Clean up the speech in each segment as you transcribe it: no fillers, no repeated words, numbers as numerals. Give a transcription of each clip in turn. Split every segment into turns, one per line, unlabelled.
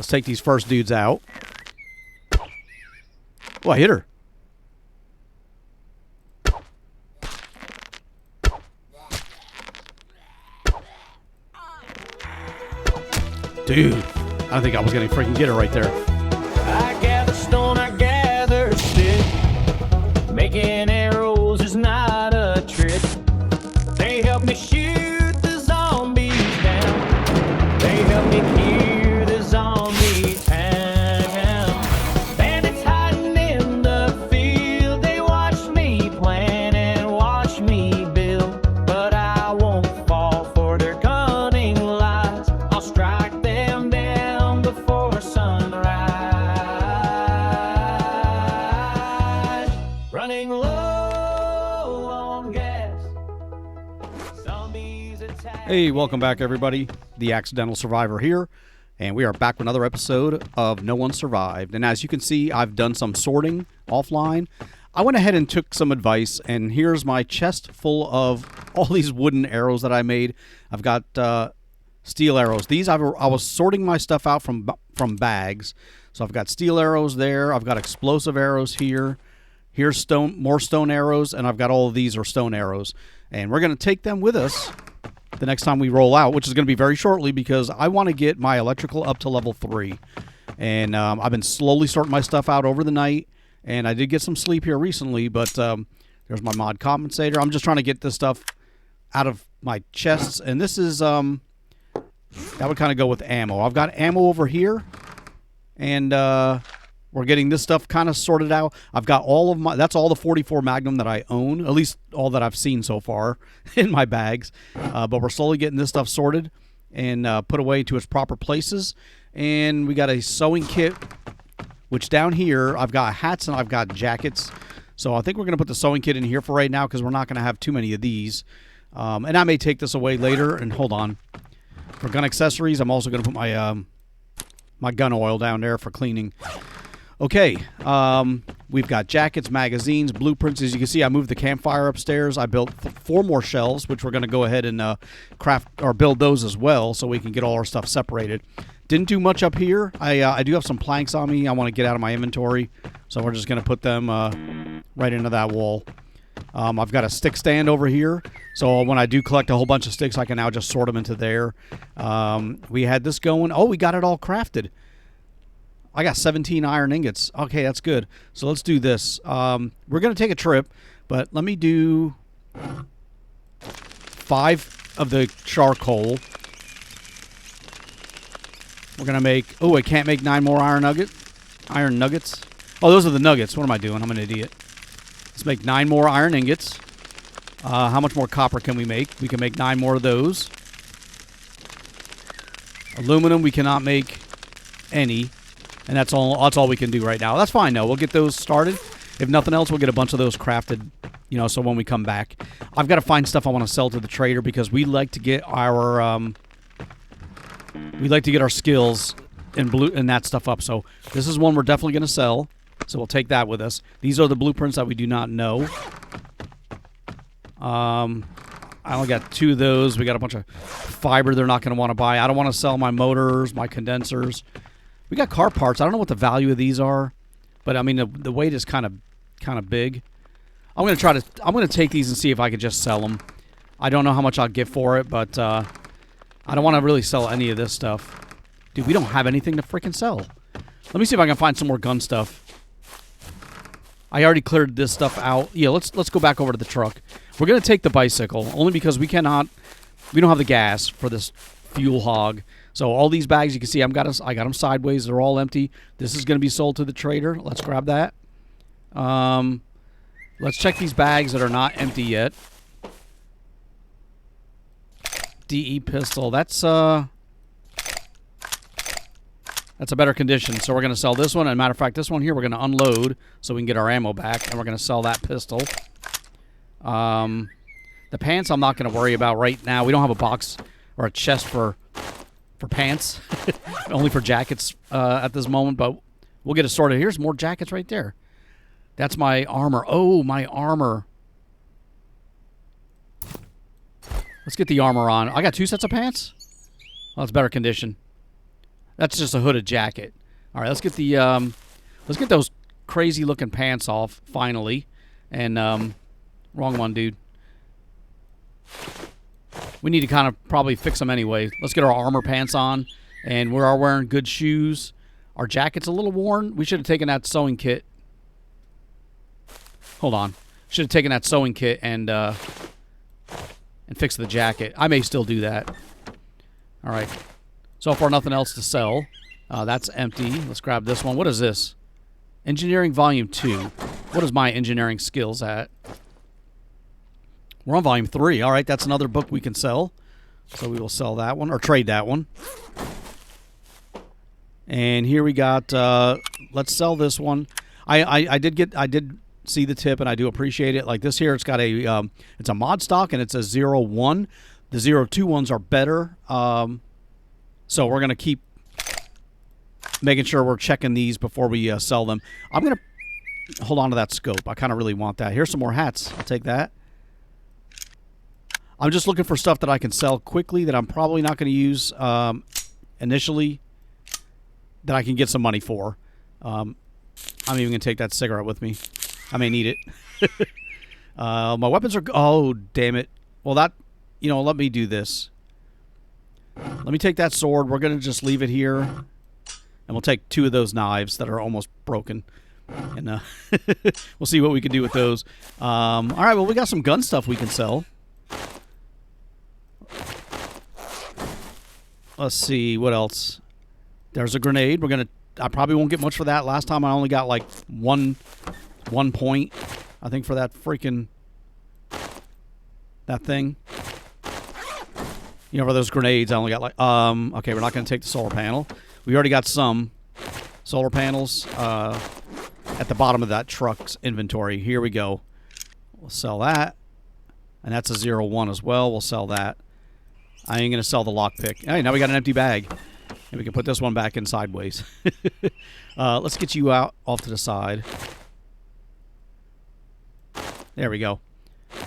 Let's take these first dudes out. Oh, I hit her. Dude, I don't think I was going to freaking get her right there.
I gather stone, I gather stick. Making arrows is not a trick. They help me shoot the zombies down. They help me hear the zombies pound. Bandits hiding in the field. They watch me plan and watch me build. But I won't fall for their cunning lies. I'll strike them down before sunrise. Running low on gas. Zombies attack.
Hey, welcome back, everybody. The Accidental Survivor here, and we are back with another episode of No One Survived. And as you can see, I've done some sorting offline. I went ahead and took some advice, and here's my chest full of all these wooden arrows that I made. I've got steel arrows. These I was sorting my stuff out from bags. So I've got steel arrows there. I've got explosive arrows here. Here's more stone arrows, and I've got all of these are stone arrows. And we're going to take them with us the next time we roll out, which is going to be very shortly because I want to get my electrical up to level 3. And I've been slowly sorting my stuff out over the night, and I did get some sleep here recently, but there's my mod compensator. I'm just trying to get this stuff out of my chests, and this is, that would kind of go with ammo. I've got ammo over here, and we're getting this stuff kind of sorted out. I've got all of my, that's all the 44 Magnum that I own, at least all that I've seen so far in my bags. But we're slowly getting this stuff sorted and put away to its proper places. And we got a sewing kit, which down here, I've got hats and I've got jackets. So I think we're going to put the sewing kit in here for right now because we're not going to have too many of these. And I may take this away later. And hold on. For gun accessories, I'm also going to put my, my gun oil down there for cleaning. Okay, we've got jackets, magazines, blueprints. As you can see, I moved the campfire upstairs. I built 4 more shelves, which we're going to go ahead and craft or build those as well so we can get all our stuff separated. Didn't do much up here. I do have some planks on me I want to get out of my inventory, so we're just going to put them right into that wall. I've got a stick stand over here, so when I do collect a whole bunch of sticks, I can now just sort them into there. We had this going. Oh, we got it all crafted. I got 17 iron ingots. Okay, that's good. So let's do this. We're going to take a trip, but let me do 5 of the charcoal. We're going to make... Oh, I can't make 9 more iron nuggets. Oh, those are the nuggets. What am I doing? I'm an idiot. Let's make 9 more iron ingots. How much more copper can we make? We can make 9 more of those. Aluminum, we cannot make any. And that's all we can do right now. That's fine, though. We'll get those started. If nothing else, we'll get a bunch of those crafted, you know, so when we come back. I've got to find stuff I want to sell to the trader because we like to get our skills and that stuff up. So this is one we're definitely going to sell. So we'll take that with us. These are the blueprints that we do not know. I only got 2 of those. We got a bunch of fiber they're not going to want to buy. I don't want to sell my motors, my condensers. We got car parts. I don't know what the value of these are, but I mean the weight is kind of big. I'm gonna take these and see if I can just sell them. I don't know how much I'll get for it, but I don't want to really sell any of this stuff. Dude, we don't have anything to freaking sell. Let me see if I can find some more gun stuff. I already cleared this stuff out. Yeah, let's go back over to the truck. We're gonna take the bicycle only because we don't have the gas for this fuel hog. So all these bags, you can see I got them sideways. They're all empty. This is going to be sold to the trader. Let's grab that. Let's check these bags that are not empty yet. DE pistol. That's a better condition. So we're going to sell this one. And matter of fact, this one here we're going to unload so we can get our ammo back. And we're going to sell that pistol. The pants I'm not going to worry about right now. We don't have a box or a chest for pants, only for jackets at this moment, but we'll get it sorted. Here's more jackets right there. That's my armor. Oh, my armor. Let's get the armor on. I got 2 sets of pants. Oh, it's better condition. That's just a hooded jacket. All right, let's get the let's get those crazy looking pants off finally. And wrong one, dude. We need to kind of probably fix them anyway. Let's get our armor pants on, and we are wearing good shoes. Our jacket's a little worn. We should have taken that sewing kit. Hold on. Should have taken that sewing kit and fixed the jacket. I may still do that. All right. So far, nothing else to sell. That's empty. Let's grab this one. What is this? Engineering Volume 2. What is my engineering skills at? We're on Volume 3. All right, that's another book we can sell. So we will sell that one, or trade that one. And here we got, let's sell this one. I did see the tip, and I do appreciate it. Like this here, it's got a, it's a mod stock, and it's a 0-1. The 0-2 ones are better. So we're going to keep making sure we're checking these before we sell them. I'm going to hold on to that scope. I kind of really want that. Here's some more hats. I'll take that. I'm just looking for stuff that I can sell quickly that I'm probably not going to use initially, that I can get some money for. I'm even going to take that cigarette with me. I may need it. My weapons are... Oh, damn it. Well, that... You know, let me do this. Let me take that sword. We're going to just leave it here. And we'll take 2 of those knives that are almost broken. And we'll see what we can do with those. All right, well, we got some gun stuff we can sell. Let's see, what else? There's a grenade. I probably won't get much for that. Last time I only got like one point, I think, for that freaking... that thing. You know, for those grenades, I only got like... okay, we're not going to take the solar panel. We already got some solar panels at the bottom of that truck's inventory. Here we go. We'll sell that. And that's a 0-1 as well. We'll sell that. I ain't going to sell the lockpick. Hey, now we got an empty bag. And we can put this one back in sideways. Let's get you out off to the side. There we go.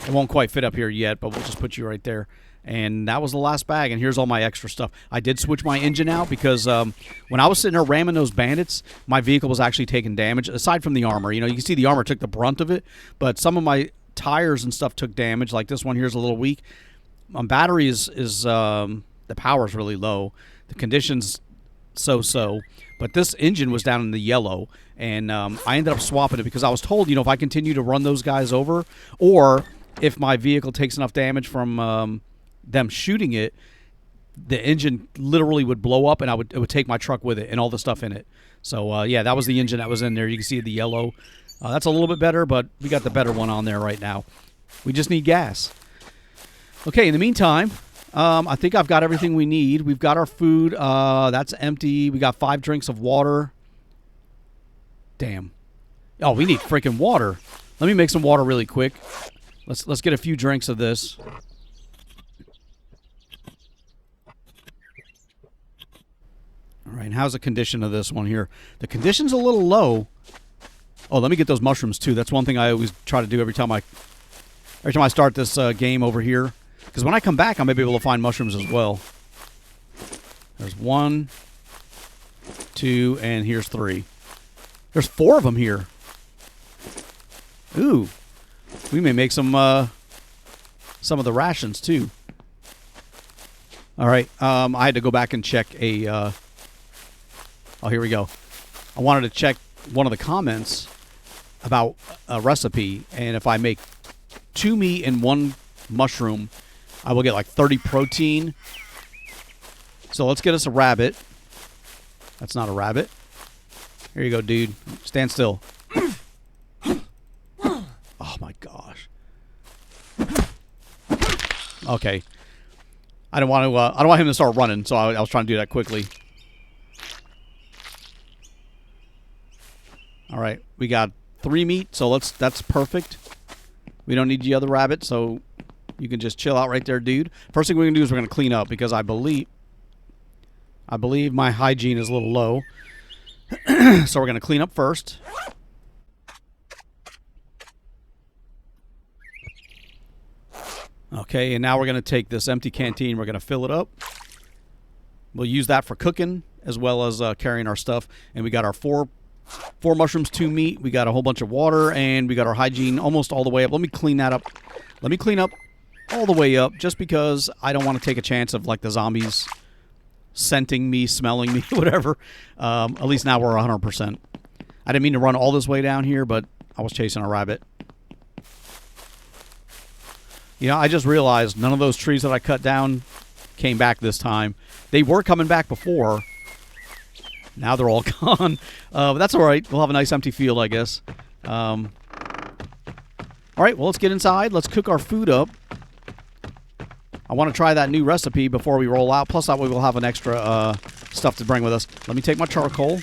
It won't quite fit up here yet, but we'll just put you right there. And that was the last bag, and here's all my extra stuff. I did switch my engine out because when I was sitting there ramming those bandits, my vehicle was actually taking damage, aside from the armor. You know, you can see the armor took the brunt of it, but some of my tires and stuff took damage, like this one here's a little weak. My battery is the power's really low. The conditions so-so. But this engine was down in the yellow, and I ended up swapping it because I was told, you know, if I continue to run those guys over, or if my vehicle takes enough damage from them shooting it, the engine literally would blow up, and it would take my truck with it and all the stuff in it. So, yeah, that was the engine that was in there. You can see the yellow. That's a little bit better, but we got the better one on there right now. We just need gas. Okay, in the meantime, I think I've got everything we need. We've got our food. That's empty. We got 5 drinks of water. Damn. Oh, we need freaking water. Let me make some water really quick. Let's get a few drinks of this. All right, and how's the condition of this one here? The condition's a little low. Oh, let me get those mushrooms too. That's one thing I always try to do every time I start this game over here. Because when I come back, I may be able to find mushrooms as well. There's 1, 2, and here's 3. There's 4 of them here. Ooh. We may make some of the rations, too. All right. I had to go back and check a... oh, here we go. I wanted to check one of the comments about a recipe. And if I make 2 meat and 1 mushroom, I will get like 30 protein. So let's get us a rabbit. That's not a rabbit. Here you go, dude. Stand still. Oh my gosh. Okay. I don't want him to start running, so I was trying to do that quickly. All right, we got 3 meat, so that's perfect. We don't need the other rabbit, so you can just chill out right there, dude. First thing we're gonna do is we're gonna clean up because I believe my hygiene is a little low. So we're gonna clean up first. Okay, and now we're gonna take this empty canteen. We're gonna fill it up. We'll use that for cooking, as well as carrying our stuff. And we got our four mushrooms, 2 meat. We got a whole bunch of water, and we got our hygiene almost all the way up. Let me clean that up. Let me clean up all the way up, just because I don't want to take a chance of like the zombies scenting me, smelling me, whatever. At least now we're 100%. I didn't mean to run all this way down here, but I was chasing a rabbit. You know, I just realized none of those trees that I cut down came back this time. They were coming back before. Now they're all gone. But that's all right. We'll have a nice empty field, I guess. All right, well, let's get inside. Let's cook our food up. I want to try that new recipe before we roll out. Plus, that way we'll have an extra stuff to bring with us. Let me take my charcoal.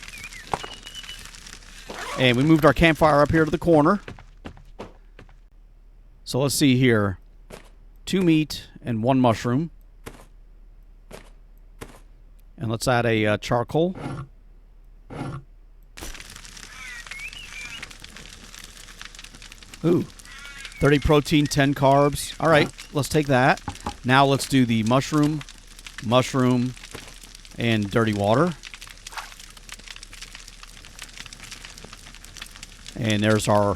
And we moved our campfire up here to the corner. So let's see here. 2 meat and 1 mushroom. And let's add a charcoal. Ooh. 30 protein, 10 carbs. All right, let's take that. Now let's do the mushroom, and dirty water. And there's our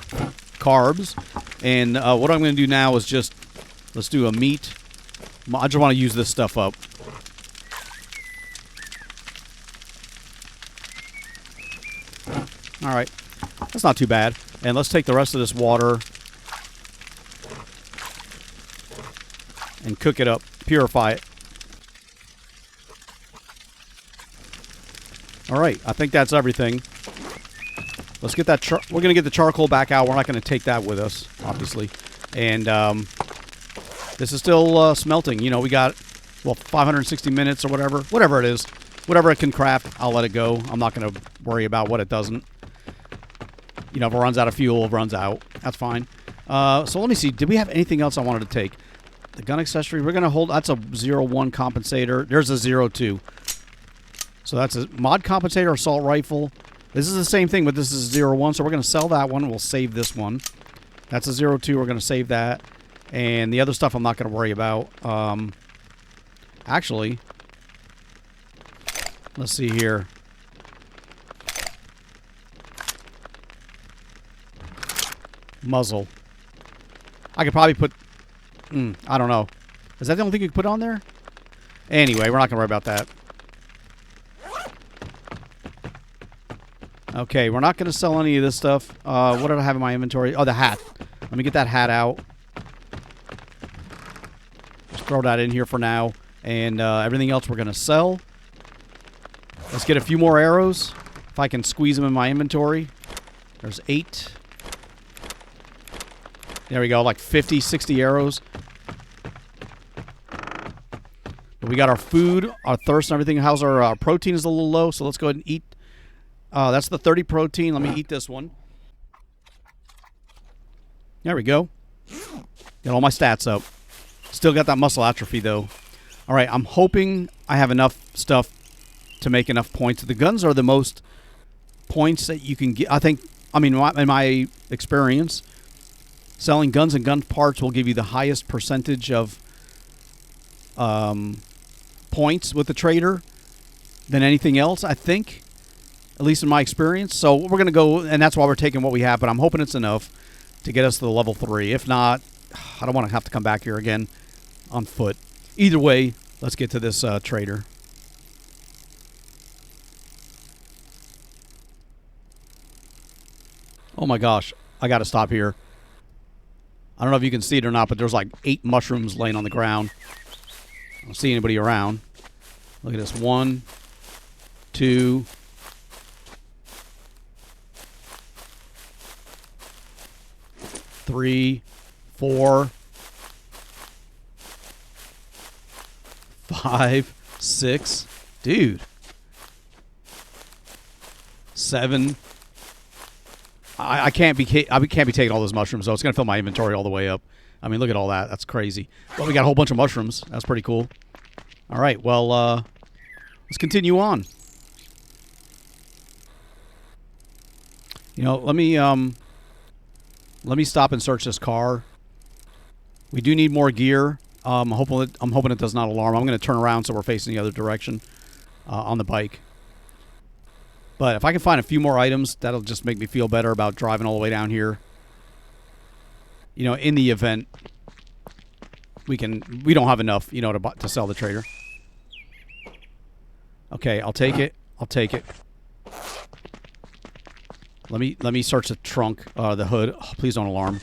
carbs. And what I'm going to do now is just, let's do a meat. I just want to use this stuff up. All right, that's not too bad. And let's take the rest of this water and cook it up, purify it. All right, I think that's everything. Let's get that. We're going to get the charcoal back out. We're not going to take that with us, obviously. And this is still smelting. You know, we got, well, 560 minutes or whatever. Whatever it is. Whatever it can craft, I'll let it go. I'm not going to worry about what it doesn't. You know, if it runs out of fuel, it runs out. That's fine. So let me see. Did we have anything else I wanted to take? The gun accessory, we're going to hold. That's a 0-1 compensator. There's a 0-2. So that's a mod compensator assault rifle. This is the same thing, but this is 0-1. So we're going to sell that one. We'll save this one. That's a 0-2. We're going to save that. And the other stuff I'm not going to worry about. Actually, let's see here. Muzzle. I could probably put... I don't know. Is that the only thing you can put on there? Anyway, we're not going to worry about that. Okay, we're not going to sell any of this stuff. What did I have in my inventory? Oh, the hat. Let me get that hat out. Just throw that in here for now. And everything else we're going to sell. Let's get a few more arrows. If I can squeeze them in my inventory. There's 8. There we go, like 50, 60 arrows. But we got our food, our thirst, and everything. How's our protein is a little low, so let's go ahead and eat. That's the 30 protein. Let me eat this one. There we go. Got all my stats up. Still got that muscle atrophy, though. All right, I'm hoping I have enough stuff to make enough points. The guns are the most points that you can get. I think, I mean, in my experience, selling guns and gun parts will give you the highest percentage of points with the trader than anything else, I think, at least in my experience. So we're going to go, and that's why we're taking what we have, but I'm hoping it's enough to get us to the level 3. If not, I don't want to have to come back here again on foot. Either way, let's get to this trader. Oh my gosh, I got to stop here. I don't know if you can see it or not, but there's like 8 mushrooms laying on the ground. I don't see anybody around. Look at this. 1, 2, 3, 4, 5, 6. Dude. 7. I can't be taking all those mushrooms, though. It's going to fill my inventory all the way up. I mean, look at all that. That's crazy. Well, we got a whole bunch of mushrooms. That's pretty cool. All right, well, let's continue on. You know, let me stop and search this car. We do need more gear. I'm hoping it does not alarm. I'm going to turn around so we're facing the other direction on the bike. But if I can find a few more items, that'll just make me feel better about driving all the way down here. You know, in the event we don't have enough, you know, to sell the trader. Okay, I'll take it. I'll take it. Let me search the trunk, the hood. Oh, please don't alarm.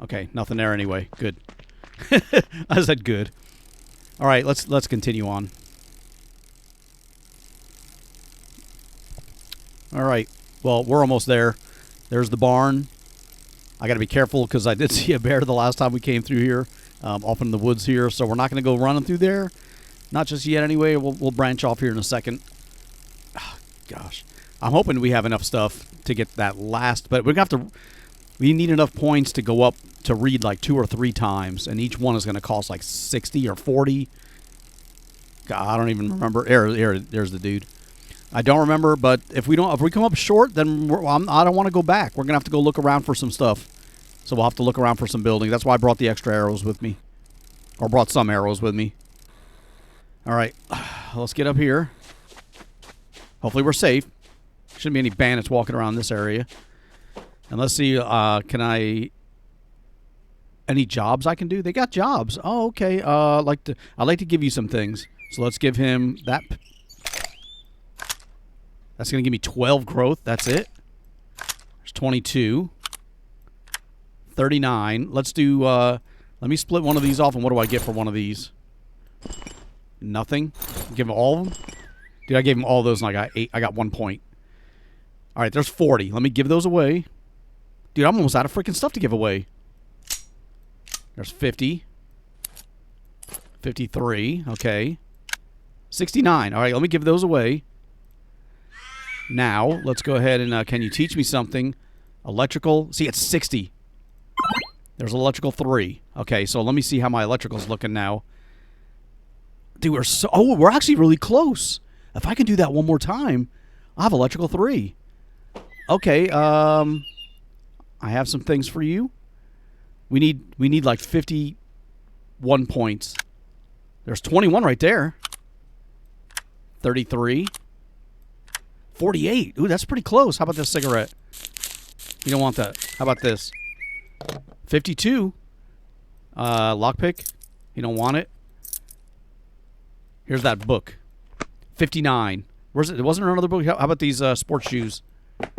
Okay, nothing there anyway. Good. I said good. All right, let's continue on. All right. Well, we're almost there. There's the barn. I got to be careful because I did see a bear the last time we came through here, off in the woods here. So we're not going to go running through there. Not just yet anyway. We'll branch off here in a second. Oh, gosh. I'm hoping we have enough stuff to get that last. But we're going to have to... We need enough points to go up to read like 2 or 3 times. And each one is going to cost like 60 or 40. God, I don't even remember. There's the dude. I don't remember, but if we come up short, then I don't want to go back. We're gonna have to go look around for some stuff. So we'll have to look around for some buildings. That's why I brought the extra arrows with me, or brought some arrows with me. All right, let's get up here. Hopefully we're safe. Shouldn't be any bandits walking around this area. And let's see, any jobs I can do? They got jobs. Oh, okay. I'd like to give you some things. So let's give him that. That's going to give me 12 growth. That's it. There's 22. 39. Let's do, let me split one of these off, and what do I get for one of these? Nothing. Give him all of them? Dude, I gave him all those, and I got 8. I got 1 point. All right, there's 40. Let me give those away. Dude, I'm almost out of freaking stuff to give away. There's 50. 53. Okay. 69. All right, let me give those away. Now, let's go ahead and, can you teach me something? Electrical. See, it's 60. There's electrical 3. Okay, so let me see how my electrical's looking now. Dude, we're actually really close. If I can do that one more time, I'll have electrical 3. Okay, I have some things for you. We need like 51 points. There's 21 right there. 33. 48. Ooh, that's pretty close. How about this cigarette? You don't want that. How about this? 52. Lockpick. You don't want it. Here's that book. 59. Where's it? Wasn't there another book? How about these sports shoes?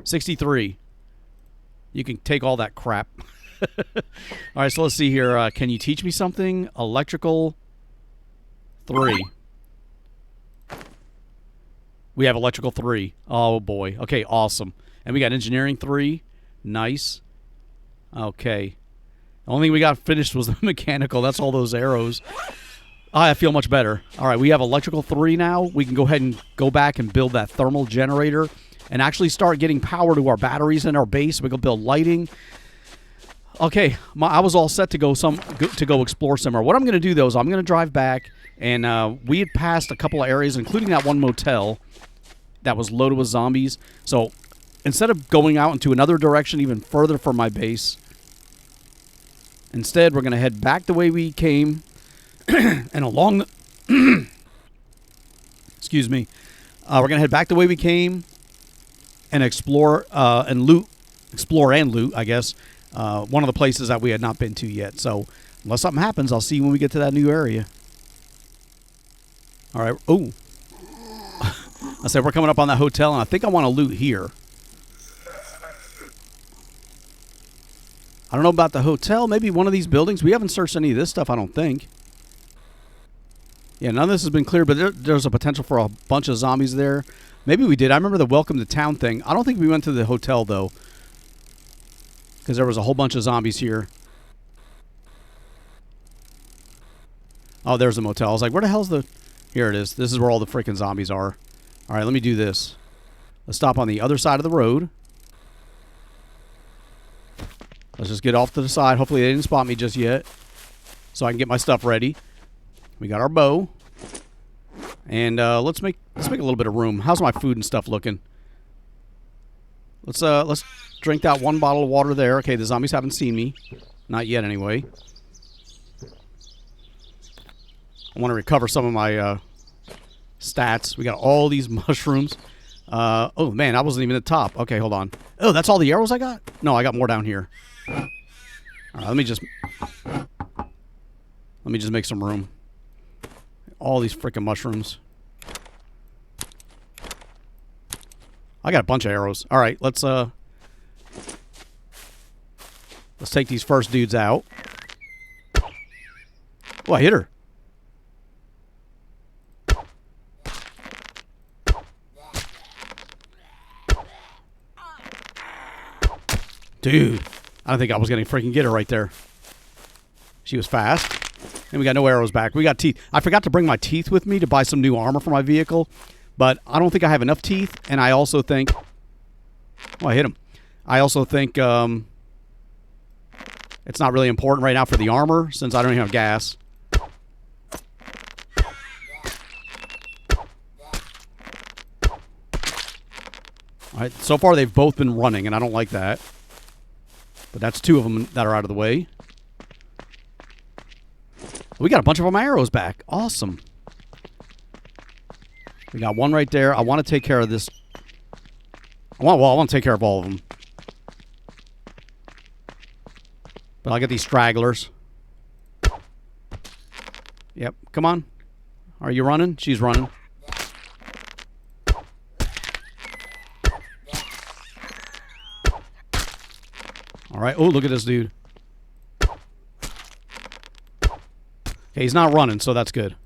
63. You can take all that crap. All right, so let's see here. Can you teach me something? Electrical 3. We have electrical 3. Oh, boy. Okay, awesome. And we got engineering 3. Nice. Okay. The only thing we got finished was the mechanical. That's all those arrows. I feel much better. All right, we have electrical 3 now. We can go ahead and go back and build that thermal generator and actually start getting power to our batteries in our base. We can build lighting. Okay, I was all set to go explore somewhere. What I'm going to do, though, is I'm going to drive back, and we had passed a couple of areas, including that one motel that was loaded with zombies. So instead of going out into another direction even further from my base, instead we're going to head back the way we came and along the excuse me. We're going to head back the way we came and explore and loot, I guess, one of the places that we had not been to yet. So unless something happens, I'll see you when we get to that new area. All right. Oh. I said we're coming up on that hotel, and I think I want to loot here. I don't know about the hotel. Maybe one of these buildings. We haven't searched any of this stuff, I don't think. Yeah, none of this has been cleared, but there's a potential for a bunch of zombies there. Maybe we did. I remember the welcome to town thing. I don't think we went to the hotel, though, because there was a whole bunch of zombies here. Oh, there's the motel. I was like, where the hell's the... Here it is. This is where all the freaking zombies are. All right, let me do this. Let's stop on the other side of the road. Let's just get off to the side. Hopefully they didn't spot me just yet, so I can get my stuff ready. We got our bow, and let's make a little bit of room. How's my food and stuff looking? Let's drink that one bottle of water there. Okay, the zombies haven't seen me, not yet anyway. I want to recover some of my stats. We got all these mushrooms. Oh, man, I wasn't even at the top. Okay, hold on. Oh, that's all the arrows I got? No, I got more down here. All right, let me just make some room. All these freaking mushrooms. I got a bunch of arrows. All right, let's take these first dudes out. Oh, I hit her. Dude, I don't think I was going to freaking get her right there. She was fast. And we got no arrows back. We got teeth. I forgot to bring my teeth with me to buy some new armor for my vehicle. But I don't think I have enough teeth. And I also think... Oh, I hit him. I also think it's not really important right now for the armor since I don't even have gas. All right, so far they've both been running, and I don't like that. But that's two of them that are out of the way. We got a bunch of them arrows back. Awesome. We got one right there. I want to take care of this. I want to take care of all of them. But I'll get these stragglers. Yep, come on. Are you running? She's running. All right. Oh, look at this dude. Okay, he's not running, so that's good.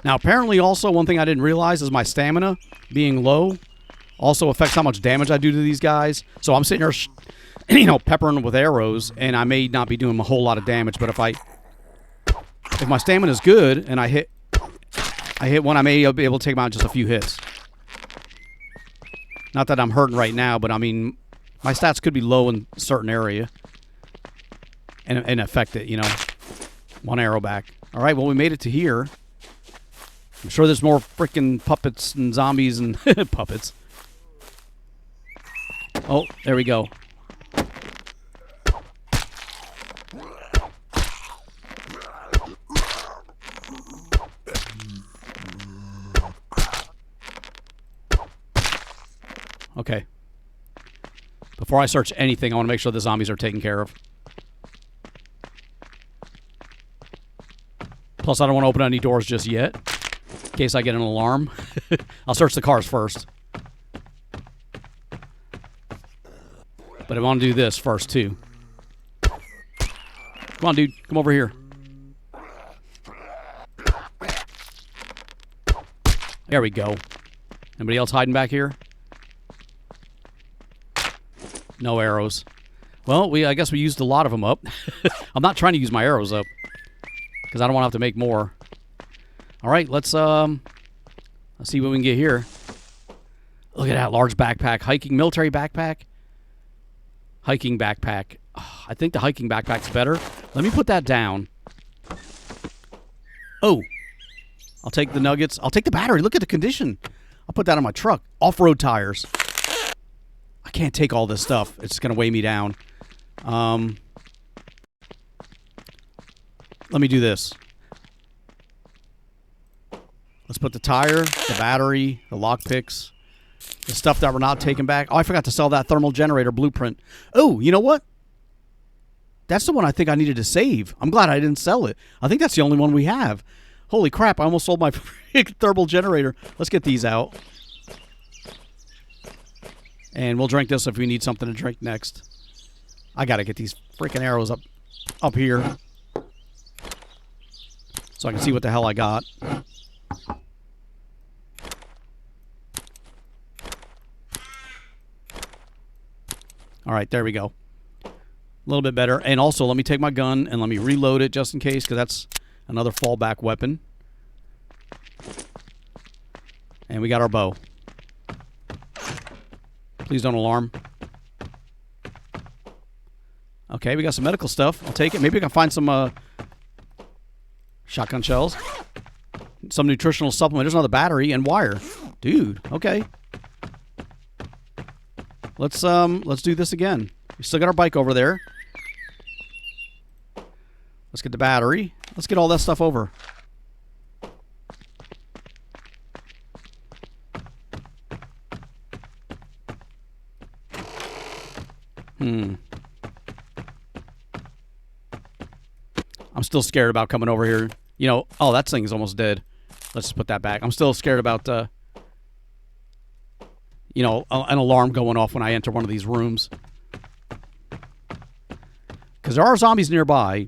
Now, apparently also one thing I didn't realize is my stamina being low also affects how much damage I do to these guys. So I'm sitting there, peppering them with arrows, and I may not be doing a whole lot of damage, but if my stamina is good and I hit one, I may be able to take them out in just a few hits. Not that I'm hurting right now, but I mean, my stats could be low in a certain area and affect it, One arrow back. All right, well, we made it to here. I'm sure there's more freaking puppets and zombies and puppets. Oh, there we go. Okay. Before I search anything, I want to make sure the zombies are taken care of. Plus, I don't want to open any doors just yet, in case I get an alarm. I'll search the cars first. But I want to do this first, too. Come on, dude. Come over here. There we go. Anybody else hiding back here? No arrows. Well, I guess we used a lot of them up. I'm not trying to use my arrows up because I don't want to have to make more. All right, let's see what we can get here. Look at that large backpack, hiking military backpack. Hiking backpack. Oh, I think the hiking backpack's better. Let me put that down. Oh, I'll take the nuggets. I'll take the battery. Look at the condition. I'll put that on my truck. Off-road tires. I can't take all this stuff. It's going to weigh me down. Let me do this. Let's put the tire, the battery, the lockpicks, the stuff that we're not taking back. Oh, I forgot to sell that thermal generator blueprint. Oh, you know what? That's the one I think I needed to save. I'm glad I didn't sell it. I think that's the only one we have. Holy crap, I almost sold my thermal generator. Let's get these out. And we'll drink this if we need something to drink next. I got to get these freaking arrows up here so I can see what the hell I got. All right, there we go. A little bit better. And also, let me take my gun and let me reload it just in case, because that's another fallback weapon. And we got our bow. Please don't alarm. Okay, we got some medical stuff. I'll take it. Maybe we can find some shotgun shells. Some nutritional supplement. There's another battery and wire. Dude, okay. Let's do this again. We still got our bike over there. Let's get the battery. Let's get all that stuff over. I'm still scared about coming over here. You know, oh, that thing is almost dead. Let's just put that back. I'm still scared about, you know, an alarm going off when I enter one of these rooms. Because there are zombies nearby.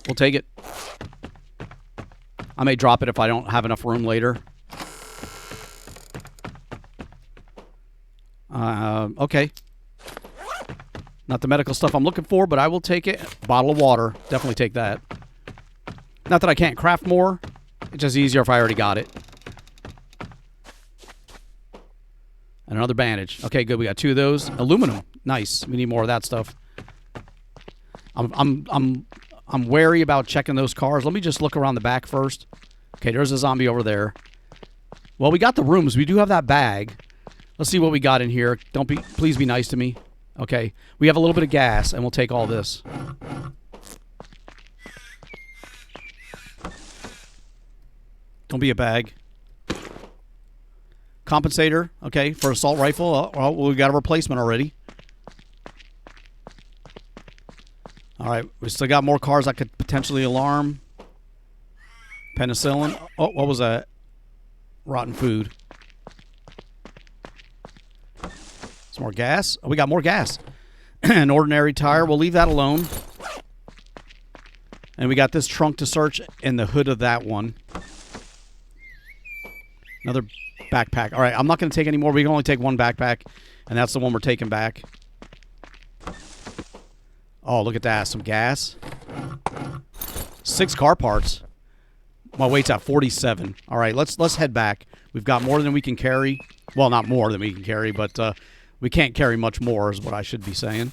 We'll take it. I may drop it if I don't have enough room later. Okay. Not the medical stuff I'm looking for, but I will take it. Bottle of water. Definitely take that. Not that I can't craft more. It's just easier if I already got it. And another bandage. Okay, good. We got 2 of those. Aluminum. Nice. We need more of that stuff. I'm wary about checking those cars. Let me just look around the back first. Okay, there's a zombie over there. Well, we got the rooms. We do have that bag. Let's see what we got in here. Please be nice to me. Okay, we have a little bit of gas, and we'll take all this. Don't be a bag. Compensator, okay, for assault rifle. Well, we got a replacement already. All right, we still got more cars that could potentially alarm. Penicillin. Oh, what was that? Rotten food. Some more gas. Oh, we got more gas. An ordinary tire. We'll leave that alone. And we got this trunk to search and the hood of that one. Another backpack. All right, I'm not going to take any more. We can only take one backpack, and that's the one we're taking back. Oh, look at that. Some gas. 6 car parts. My weight's at 47. All right, let's head back. We've got more than we can carry. Well, not more than we can carry, but we can't carry much more is what I should be saying.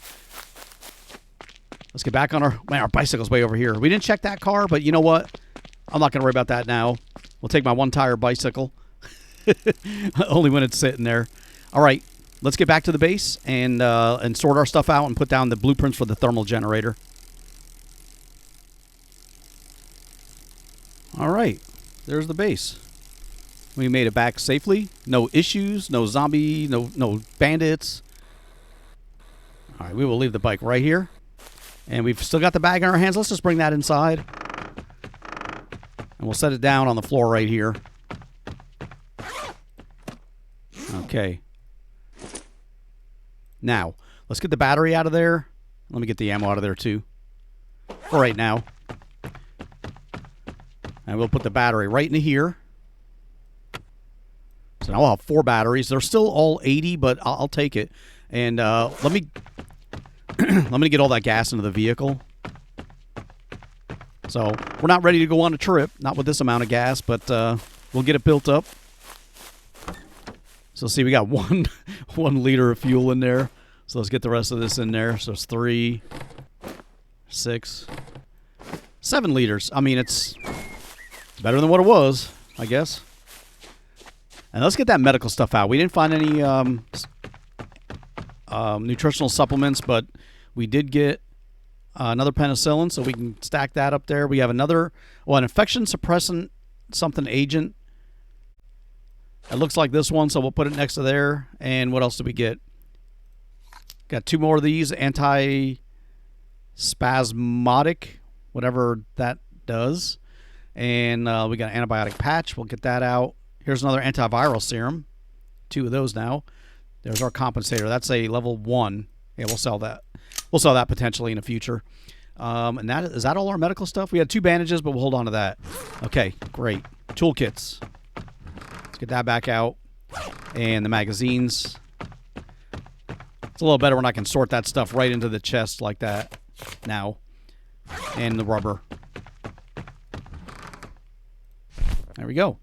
Let's get back on our... Man, our bicycle's way over here. We didn't check that car, but you know what? I'm not going to worry about that now. We'll take my one-tire bicycle. Only when it's sitting there. All right, let's get back to the base and sort our stuff out and put down the blueprints for the thermal generator. All right, there's the base. We made it back safely. No issues, no zombie, no bandits. All right, we will leave the bike right here. And we've still got the bag in our hands. Let's just bring that inside. And we'll set it down on the floor right here. Okay. Now, let's get the battery out of there. Let me get the ammo out of there too. For right now. And we'll put the battery right into here. So now I'll have 4 batteries. They're still all 80, but I'll take it. And let me get all that gas into the vehicle. So we're not ready to go on a trip. Not with this amount of gas, but we'll get it built up. So see, we got 1 liter of fuel in there. So let's get the rest of this in there. So it's 3, 6, 7 liters. I mean, it's better than what it was, I guess. And let's get that medical stuff out. We didn't find any nutritional supplements, but we did get another penicillin, so we can stack that up there. We have another, an infection suppressant something agent. It looks like this one, so we'll put it next to there. And what else did we get? Got 2 more of these, anti-spasmodic, whatever that does. And we got an antibiotic patch. We'll get that out. Here's another antiviral serum. 2 of those now. There's our compensator. That's a level 1. Yeah, we'll sell that. We'll sell that potentially in the future. And is that all our medical stuff? We had 2 bandages, but we'll hold on to that. Okay, great. Toolkits. Let's get that back out. And the magazines. It's a little better when I can sort that stuff right into the chest like that now. And the rubber. There we go.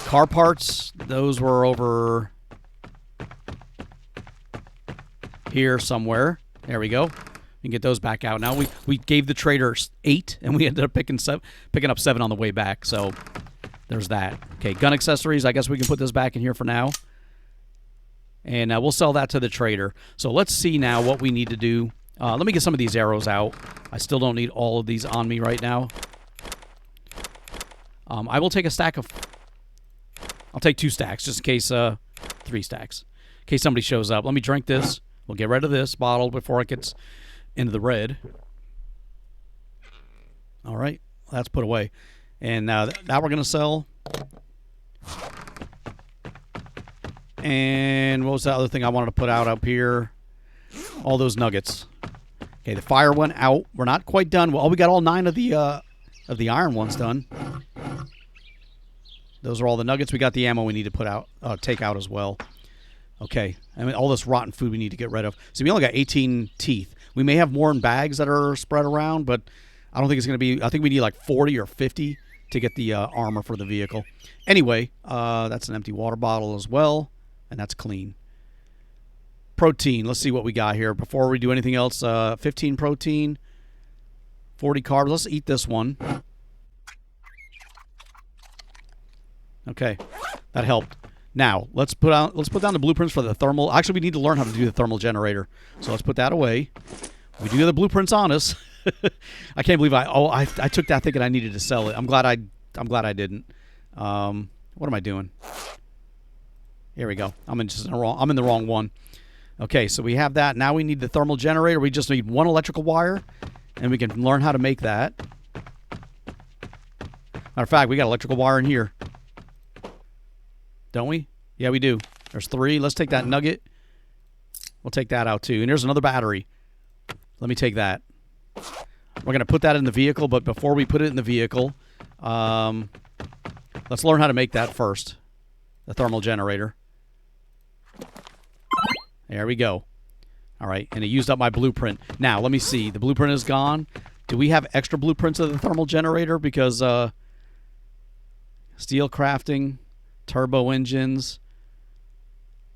Car parts, those were over here somewhere. There we go. We can get those back out now. We gave the trader 8, and we ended up picking up 7 on the way back. So there's that. Okay, gun accessories. I guess we can put this back in here for now. And we'll sell that to the trader. So let's see now what we need to do. Let me get some of these arrows out. I still don't need all of these on me right now. I will take a stack of... I'll take 2 stacks, just in case... 3 stacks. In case somebody shows up. Let me drink this. We'll get rid of this bottle before it gets into the red. All right. That's put away. And that we're going to sell. And what was the other thing I wanted to put out up here? All those nuggets. Okay, the fire went out. We're not quite done. Well, we got all 9 of the iron ones done. Those are all the nuggets. We got the ammo we need to put out, take out as well. Okay, I mean all this rotten food we need to get rid of. So we only got 18 teeth. We may have more in bags that are spread around, but I don't think it's going to be. I think we need like 40 or 50 to get the armor for the vehicle. Anyway, that's an empty water bottle as well, and that's clean. Protein. Let's see what we got here before we do anything else. 15 protein, 40 carbs. Let's eat this one. Okay, that helped. Now let's put down the blueprints for the thermal. Actually, we need to learn how to do the thermal generator. So let's put that away. We do have the blueprints on us. I can't believe I took that thinking I needed to sell it. I'm glad I didn't. What am I doing? Here we go. I'm in the wrong one. Okay, so we have that. Now we need the thermal generator. We just need 1 electrical wire, and we can learn how to make that. Matter of fact, we got electrical wire in here. Don't we? Yeah, we do. There's 3. Let's take that nugget. We'll take that out too. And there's another battery. Let me take that. We're going to put that in the vehicle, but before we put it in the vehicle, let's learn how to make that first. The thermal generator. There we go. All right, and it used up my blueprint. Now, let me see. The blueprint is gone. Do we have extra blueprints of the thermal generator? Because steel crafting... turbo engines,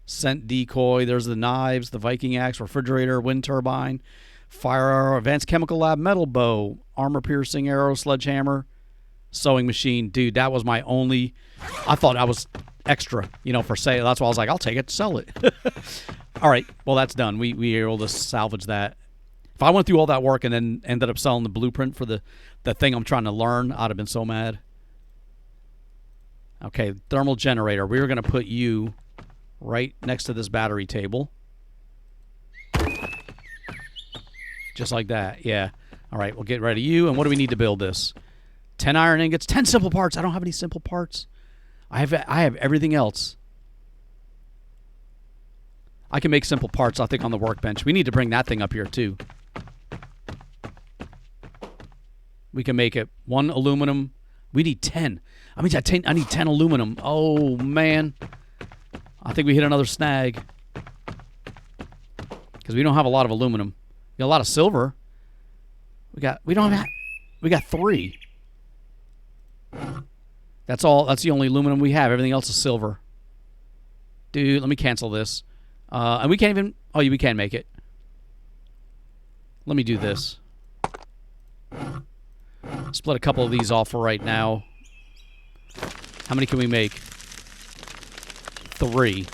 scent decoy, there's the knives, the Viking axe, refrigerator, wind turbine, fire arrow, advanced chemical lab, metal bow, armor piercing arrow, sledgehammer, sewing machine. Dude, that was my only... I thought I was extra, for sale. That's why I was like, I'll take it, sell it. All right, well, that's done. We were able to salvage that. If I went through all that work and then ended up selling the blueprint for the thing I'm trying to learn, I'd have been so mad. Okay, thermal generator. We're going to put you right next to this battery table. Just like that, yeah. All right, we'll get rid of you. And what do we need to build this? 10 iron ingots, 10 simple parts. I don't have any simple parts. I have everything else. I can make simple parts, I think, on the workbench. We need to bring that thing up here, too. We can make it 1 aluminum. We need 10. I need 10 aluminum. Oh, man. I think we hit another snag. Because we don't have a lot of aluminum. We got a lot of silver. We got 3. That's all. That's the only aluminum we have. Everything else is silver. Dude, let me cancel this. And we can't even... Oh, we can make it. Let me do this. Split a couple of these off for right now. How many can we make? 3.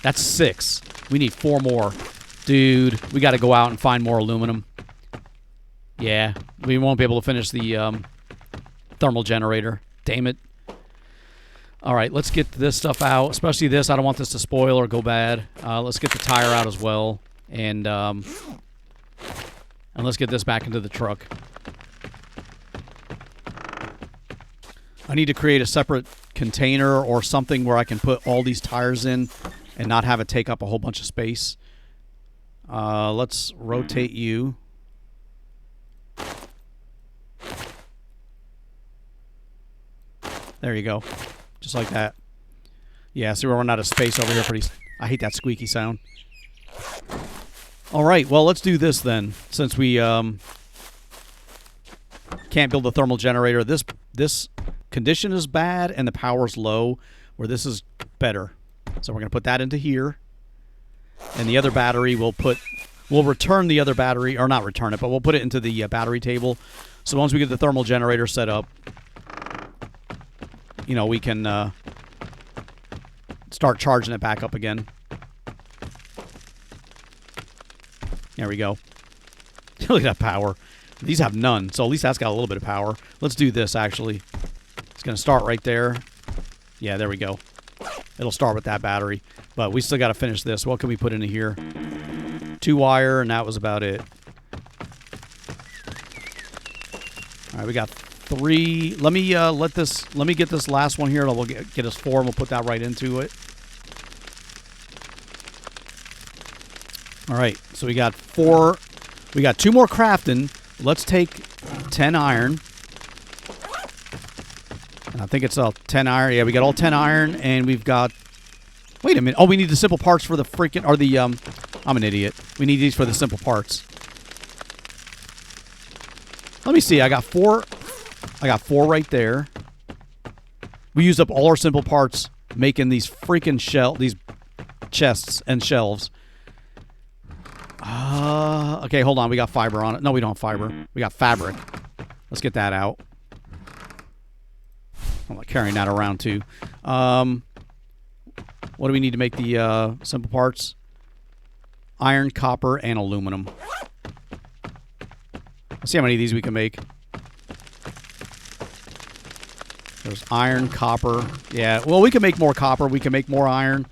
That's 6. We need 4 more. Dude, we got to go out and find more aluminum. Yeah, we won't be able to finish the thermal generator. Damn it. All right, let's get this stuff out, especially this. I don't want this to spoil or go bad. Let's get the tire out as well. And let's get this back into the truck. I need to create a separate container or something where I can put all these tires in and not have it take up a whole bunch of space. Let's rotate you. There you go. Just like that. Yeah, so we're running out of space over here. I hate that squeaky sound. All right, well, let's do this then. Since we can't build a thermal generator, this condition is bad and the power's low, where this is better. So we're going to put that into here. And the other battery we'll return the other battery, or not return it, but we'll put it into the battery table. So once we get the thermal generator set up, we can start charging it back up again. There we go. Look at that power. These have none, so at least that's got a little bit of power. Let's do this, actually. It's going to start right there. Yeah, there we go. It'll start with that battery. But we still got to finish this. What can we put into here? 2 wire, and that was about it. All right, we got 3. Let me get this last one here. We'll get us 4, and we'll put that right into it. All right, so we got 4. We got 2 more crafting. Let's take 10 iron. And I think it's all 10 iron. Yeah, we got all 10 iron, and we've got... Wait a minute. Oh, we need the simple parts for the freaking... Or the... I'm an idiot. We need these for the simple parts. Let me see. I got 4... I got 4 right there. We used up all our simple parts making these freaking these chests and shelves. Okay, hold on. We got fiber on it. No, we don't have fiber. We got fabric. Let's get that out. I'm not carrying that around too. What do we need to make the simple parts? Iron, copper, and aluminum. Let's see how many of these we can make. There's iron, copper. Yeah, well, we can make more copper. We can make more iron.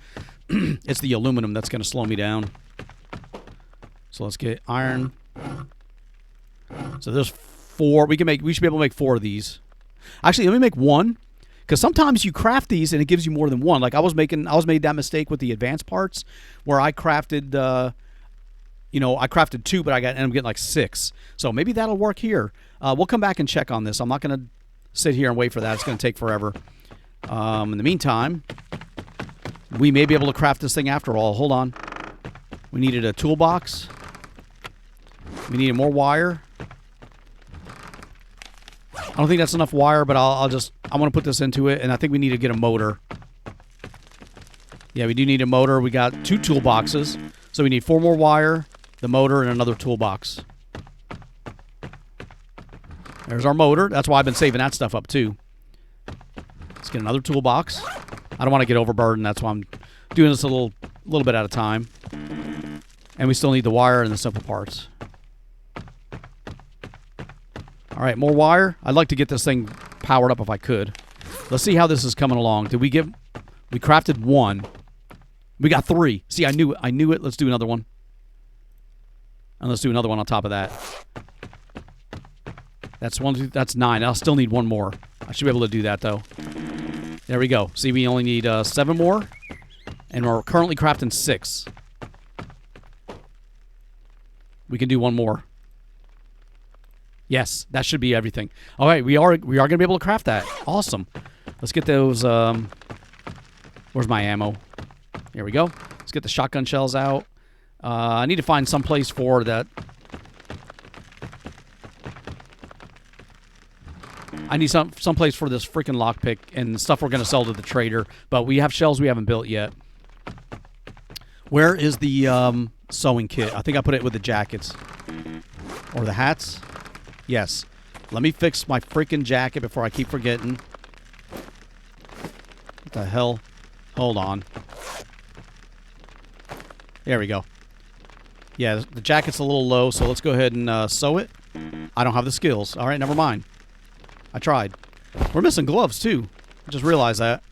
It's the aluminum that's going to slow me down. So let's get iron. So there's 4. We should be able to make 4 of these. Actually, let me make 1. Because sometimes you craft these and it gives you more than 1. Like I made that mistake with the advanced parts where I crafted, I crafted 2, but ended up getting like 6. So maybe that'll work here. We'll come back and check on this. I'm not going to sit here and wait for that. It's going to take forever. In the meantime, we may be able to craft this thing after all. Hold on. We needed a toolbox. We needed more wire. I don't think that's enough wire, but I want to put this into it, and I think we need to get a motor. Yeah, we do need a motor. We got 2 toolboxes, so we need 4 more wire, the motor, and another toolbox. There's our motor. That's why I've been saving that stuff up, too. Let's get another toolbox. I don't want to get overburdened. That's why I'm doing this a little bit at a time. And we still need the wire and the simple parts. All right, more wire. I'd like to get this thing powered up if I could. Let's see how this is coming along. We crafted 1. We got 3. See, I knew it. Let's do another one. And let's do another one on top of that. That's 9. I'll still need 1 more. I should be able to do that, though. There we go. See, we only need 7 more. And we're currently crafting 6. We can do 1 more. Yes, that should be everything. All right, we are going to be able to craft that. Awesome. Let's get those... where's my ammo? Here we go. Let's get the shotgun shells out. I need to find some place for that. I need some place for this freaking lockpick and stuff we're going to sell to the trader. But we have shells we haven't built yet. Where is the sewing kit? I think I put it with the jackets. Or the hats. Yes. Let me fix my freaking jacket before I keep forgetting. What the hell? Hold on. There we go. Yeah, the jacket's a little low, so let's go ahead and sew it. I don't have the skills. All right, never mind. I tried. We're missing gloves, too. I just realized that.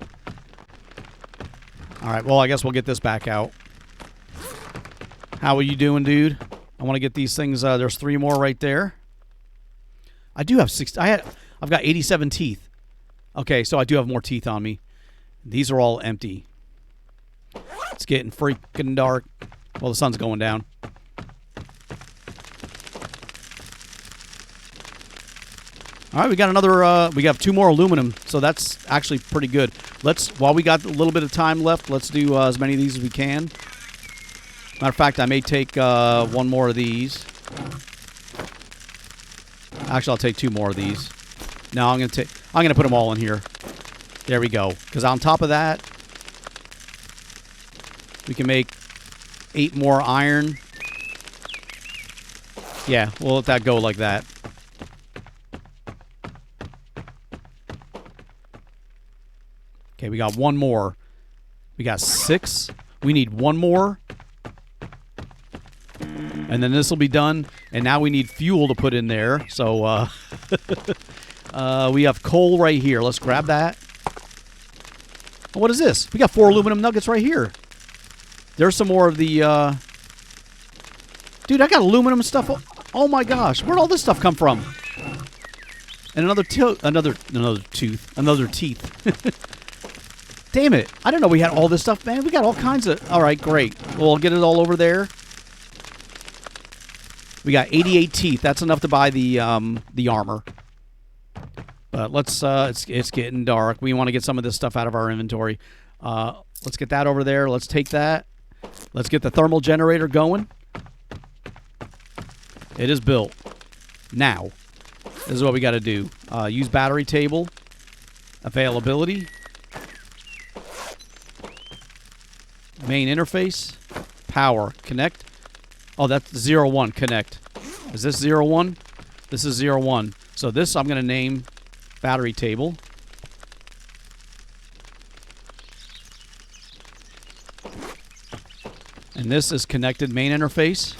All right, well, I guess we'll get this back out. How are you doing, dude? I want to get these things. There's 3 more right there. I do have 6. I've got 87 teeth. Okay, so I do have more teeth on me. These are all empty. It's getting freaking dark. Well, the sun's going down. All right, we got another. We got 2 more aluminum, so that's actually pretty good. While we got a little bit of time left, let's do as many of these as we can. Matter of fact, I may take 1 more of these. Actually, I'll take 2 more of these. No, I'm gonna put them all in here. There we go. Because on top of that, we can make 8 more iron. Yeah, we'll let that go like that. Okay, we got 1 more. We got 6. We need 1 more. And then this will be done. And now we need fuel to put in there. So, We have coal right here. Let's grab that. What is this? We got 4 aluminum nuggets right here. There's some more of the... Dude, I got aluminum stuff. Oh my gosh. Where'd all this stuff come from? And another tooth. Another teeth. Damn it. I didn't know we had all this stuff, man. We got all kinds of... All right, great. We'll get it all over there. We got 88 teeth. That's enough to buy the armor. But let's... it's getting dark. We want to get some of this stuff out of our inventory. Let's get that over there. Let's take that. Let's get the thermal generator going. It is built. Now, this is what we got to do. Use battery table. Availability. Main interface. Power. Connect. Oh, that's 01. Connect. Is this 01? This is 01. So this I'm going to name battery table. And this is connected main interface.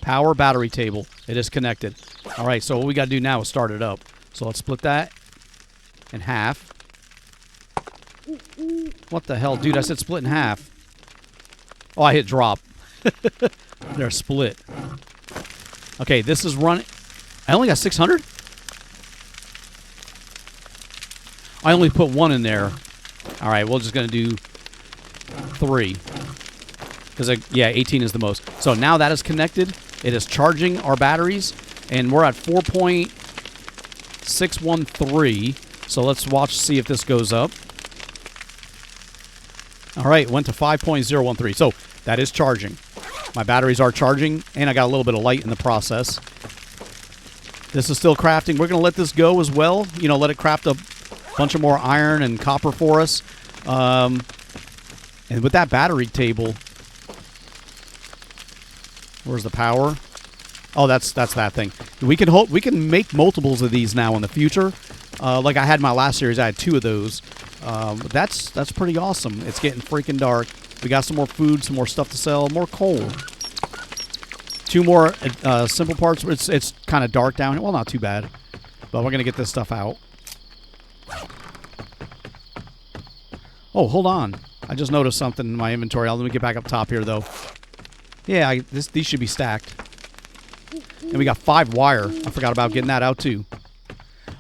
Power battery table. It is connected. All right, so what we got to do now is start it up. So let's split that in half. What the hell, dude? I said split in half. Oh, I hit drop. They're split. Okay, this is running. I only got 600? I only put 1 in there. All right, we're just going to do 3. Because, yeah, 18 is the most. So now that is connected. It is charging our batteries. And we're at 4.613. So let's watch, see if this goes up. All right, went to 5.013. So that is charging. My batteries are charging. And I got a little bit of light in the process. This is still crafting. We're going to let this go as well. You know, let it craft a bunch of more iron and copper for us. And with that battery table, where's the power? Oh, that's that thing. We can make multiples of these now in the future. Like I had in my last series, I had 2 of those. That's pretty awesome. It's getting freaking dark. We got some more food, some more stuff to sell, more coal. 2 more simple parts. It's kind of dark down here. Well, not too bad. But we're going to get this stuff out. Oh, hold on. I just noticed something in my inventory. Let me get back up top here, though. Yeah, these should be stacked. And we got 5 wire. I forgot about getting that out, too.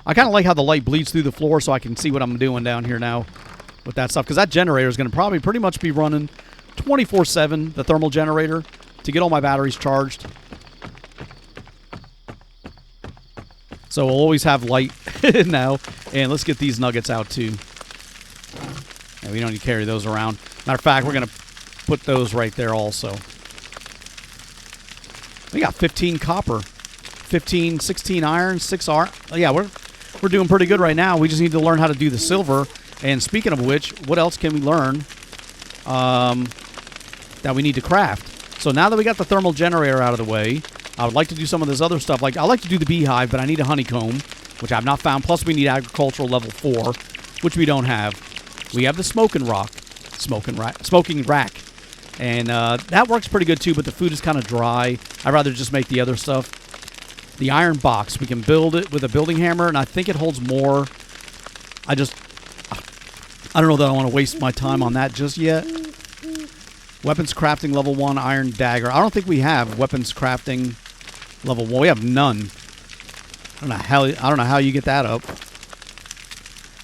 I kind of like how the light bleeds through the floor so I can see what I'm doing down here now with that stuff. Because that generator is going to probably pretty much be running 24/7, the thermal generator, to get all my batteries charged. So we'll always have light now. And let's get these nuggets out, too. And we don't need to carry those around. Matter of fact, we're going to put those right there also. We got 15 copper, 15, 16 iron, 6 iron. Yeah, we're doing pretty good right now. We just need to learn how to do the silver. And speaking of which, what else can we learn that we need to craft? So now that we got the thermal generator out of the way, I would like to do some of this other stuff. Like I like to do the beehive, but I need a honeycomb, which I've not found. Plus, we need agricultural level 4, which we don't have. We have the smoking rack. And that works pretty good, too, but the food is kind of dry. I'd rather just make the other stuff. The iron box, we can build it with a building hammer, and I think it holds more. I don't know that I want to waste my time on that just yet. Weapons crafting level 1, iron dagger. I don't think we have weapons crafting level 1. We have none. I don't know how you get that up.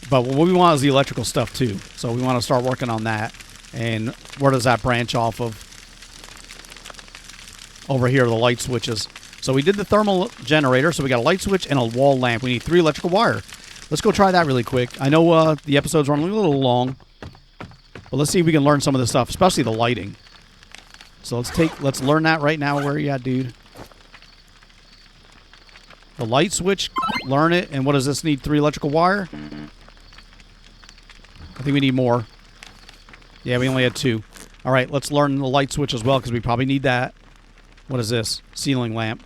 But what we want is the electrical stuff, too. So we want to start working on that. And where does that branch off of? Over here, the light switches. So we did the thermal generator. So we got a light switch and a wall lamp. We need 3 electrical wire. Let's go try that really quick. I know the episode's running a little long. But let's see if we can learn some of this stuff, especially the lighting. So let's learn that right now. Where are you at, dude? The light switch, learn it. And what does this need? 3 electrical wire? I think we need more. Yeah, we only had 2. All right, let's learn the light switch as well because we probably need that. What is this? Ceiling lamp.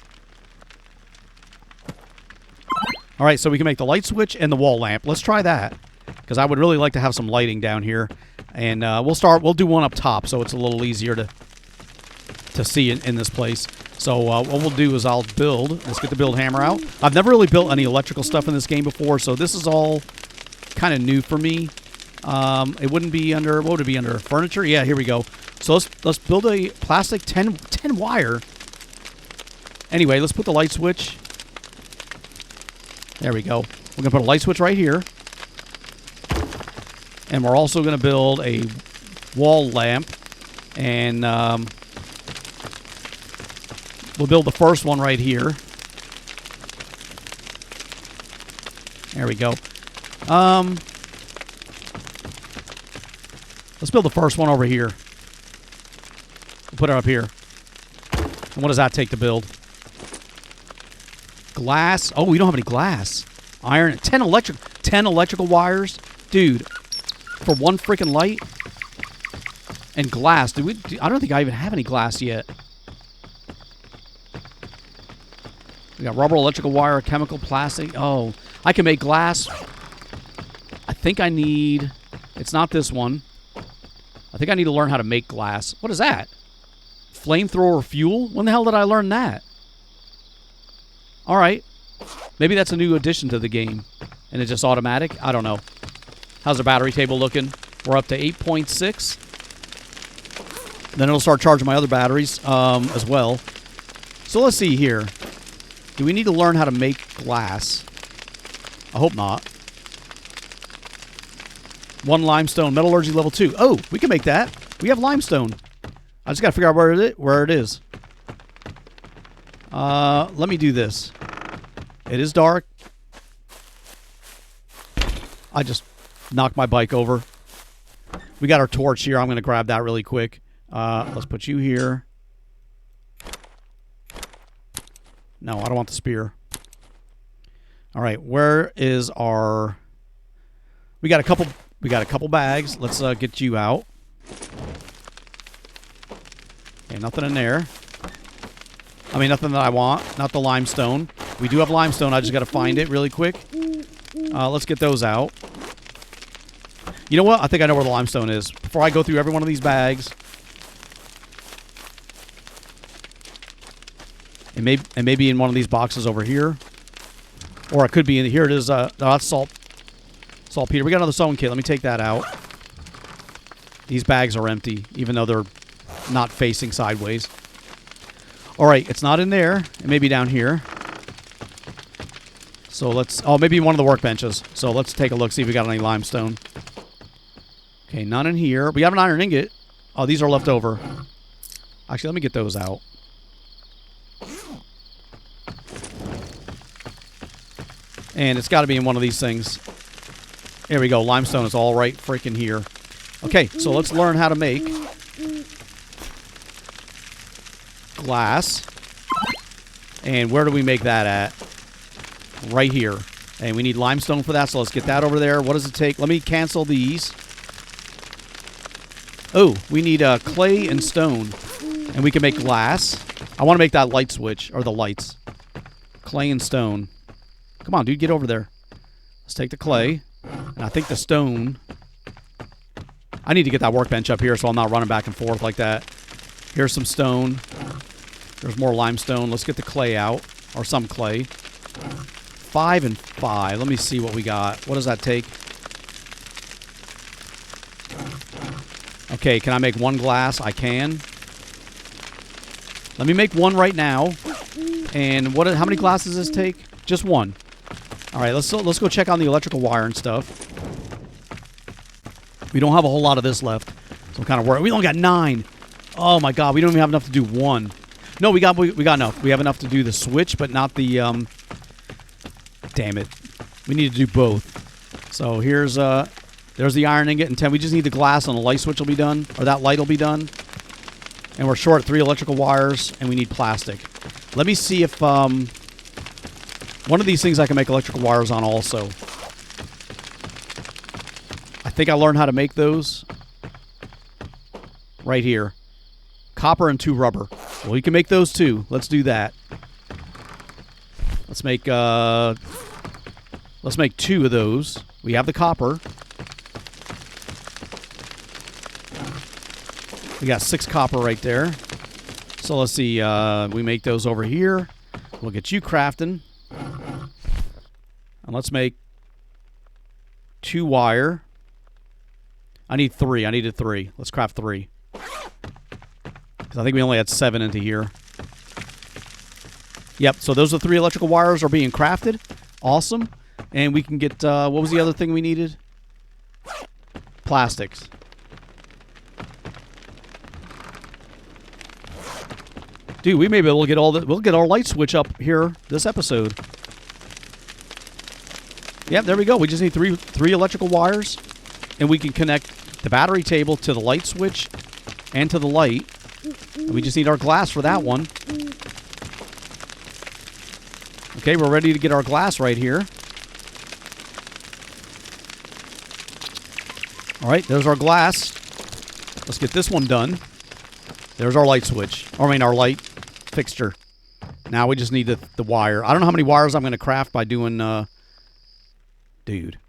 All right, so we can make the light switch and the wall lamp. Let's try that because I would really like to have some lighting down here. And we'll do one up top so it's a little easier to see in this place. So what we'll do is I'll build. Let's get the build hammer out. I've never really built any electrical stuff in this game before, so this is all kind of new for me. It wouldn't be under, what would it be under? Furniture? Yeah, here we go. So let's build a plastic 10 wire. Anyway, let's put the light switch. There we go. We're going to put a light switch right here. And we're also going to build a wall lamp. And we'll build the first one right here. There we go. Let's build the first one over here. We'll put it up here. And what does that take to build? Glass. Oh, we don't have any glass. Iron. 10 electrical wires. Dude, for one freaking light. And glass. I don't think I even have any glass yet. We got rubber, electrical wire, chemical, plastic. Oh, I can make glass. I think I need... It's not this one. I think I need to learn how to make glass. What is that? Flamethrower fuel? When the hell did I learn that? All right. Maybe that's a new addition to the game. And it's just automatic? I don't know. How's the battery table looking? We're up to 8.6. Then it'll start charging my other batteries as well. So let's see here. Do we need to learn how to make glass? I hope not. 1 limestone, metallurgy level 2. Oh, we can make that. We have limestone. I just got to figure out where it is. Let me do this. It is dark. I just knocked my bike over. We got our torch here. I'm going to grab that really quick. Let's put you here. No, I don't want the spear. All right, where is our... We got a couple bags. Let's get you out. Okay, nothing in there. I mean, nothing that I want. Not the limestone. We do have limestone. I just got to find it really quick. Let's get those out. You know what? I think I know where the limestone is. Before I go through every one of these bags. It may be in one of these boxes over here. Or it could be in here. It is. No, that's saltpeter. We got another sewing kit. Let me take that out. These bags are empty, even though they're not facing sideways. All right, it's not in there. It may be down here. So let's... Oh, maybe one of the workbenches. So let's take a look, see if we got any limestone. Okay, none in here. We have an iron ingot. Oh, these are left over. Actually, let me get those out. And it's got to be in one of these things. There we go. Limestone is all right freaking here. Okay, so let's learn how to make glass. And where do we make that at? Right here. And we need limestone for that, so let's get that over there. What does it take? Let me cancel these. Oh, we need clay and stone. And we can make glass. I want to make that light switch, or the lights. Clay and stone. Come on, dude, get over there. Let's take the clay. And I think the stone... I need to get that workbench up here so I'm not running back and forth like that. Here's some stone. There's more limestone. Let's get the clay out. Or some clay. 5 and 5. Let me see what we got. What does that take? Okay, can I make one glass? I can. Let me make one right now. And how many glasses does this take? Just one. All right, let's go check on the electrical wire and stuff. We don't have a whole lot of this left, so I'm kind of worried. We only got 9. Oh my God, we don't even have enough to do one. No, we got enough. We have enough to do the switch, but not the. Damn it, we need to do both. So here's there's the iron ingot and 10. We just need the glass, and the light switch will be done, or that light will be done. And we're short 3 electrical wires, and we need plastic. Let me see if one of these things I can make electrical wires on also. I think I learned how to make those right here. Copper and 2 rubber. Well, you can make those too. Let's do that. Let's make 2 of those. We have the copper. We got 6 copper right there. So let's see. We make those over here. We'll get you crafting. And let's make 2 wire. I need 3. I needed 3. Let's craft 3. Because I think we only had 7 into here. Yep, so those are 3 electrical wires are being crafted. Awesome. And we can get, what was the other thing we needed? Plastics. Dude, we may be able to get all the, we'll get our light switch up here this episode. Yep, there we go. We just need three electrical wires, and we can connect the battery table to the light switch and to the light. And we just need our glass for that one. Okay, we're ready to get our glass right here. All right, there's our glass. Let's get this one done. There's our light switch. I mean, our light fixture. Now we just need the wire. I don't know how many wires I'm going to craft by doing... Dude.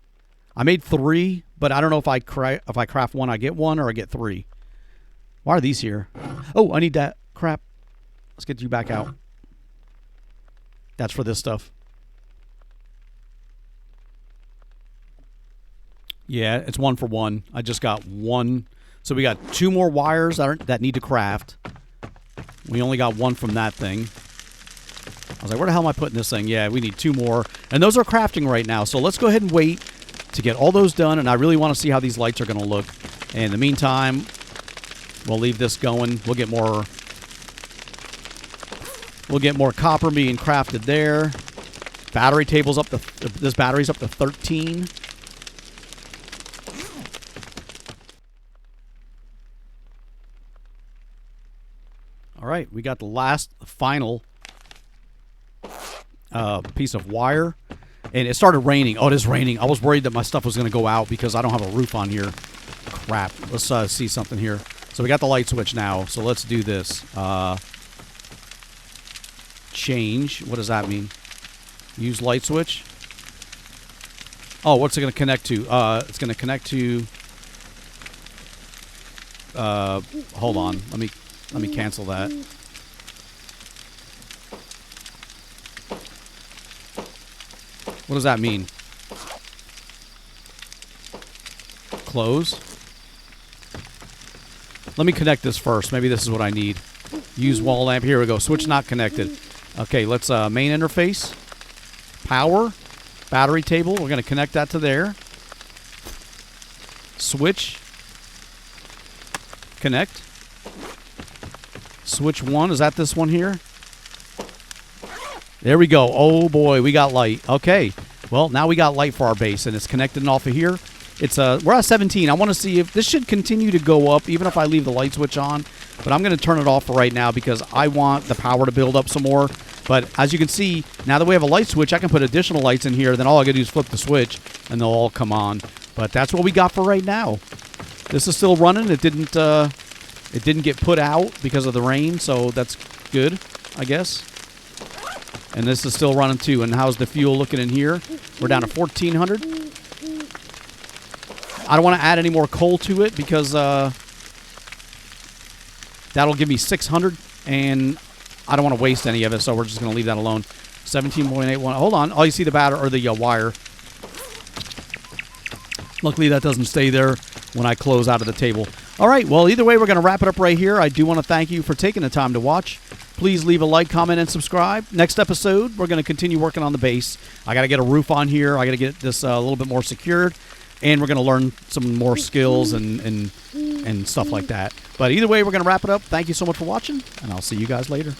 I made 3, but I don't know if I craft 1, I get 1, or I get 3. Why are these here? Oh, I need that. Crap. Let's get you back out. That's for this stuff. Yeah, it's 1 for 1. I just got 1. So we got 2 more wires that need to craft. We only got 1 from that thing. I was like, where the hell am I putting this thing? Yeah, we need 2 more. And those are crafting right now. So let's go ahead and wait to get all those done. And I really want to see how these lights are going to look. And in the meantime, we'll leave this going. We'll get more copper being crafted there. Battery table's up to... This battery's up to 13. All right, we got the final piece of wire, and it started raining. Oh, it is raining. I was worried that my stuff was going to go out because I don't have a roof on here. Crap. Let's see something here. So we got the light switch now, so let's do this. Change. What does that mean? Use light switch. Oh, what's it going to connect to? It's going to connect to... hold on. Let me cancel that. What does that mean? Close. Let me connect this first. Maybe this is what I need. Use wall lamp. Here we go. Switch not connected. Okay, let's main interface. Power. Battery table. We're going to connect that to there. Switch. Connect. Switch 1. Is that this one here? There we go. Oh boy, we got light. Okay. Well, now we got light for our base, and it's connected off of here. It's we're at 17. I want to see if this should continue to go up, even if I leave the light switch on. But I'm going to turn it off for right now because I want the power to build up some more. But as you can see, now that we have a light switch, I can put additional lights in here. Then all I got to do is flip the switch, and they'll all come on. But that's what we got for right now. This is still running. It didn't get put out because of the rain, so that's good, I guess. And this is still running too. And how's the fuel looking in here? We're down to 1,400. I don't want to add any more coal to it because that'll give me 600, and I don't want to waste any of it, so we're just going to leave that alone. 17.81. Hold on. Oh, you see the battery or the wire. Luckily, that doesn't stay there when I close out of the table. All right. Well, either way, we're going to wrap it up right here. I do want to thank you for taking the time to watch. Please leave a like, comment, and subscribe. Next episode, we're going to continue working on the base. I got to get a roof on here. I got to get this a little bit more secured. And we're going to learn some more skills and stuff like that. But either way, we're going to wrap it up. Thank you so much for watching, and I'll see you guys later.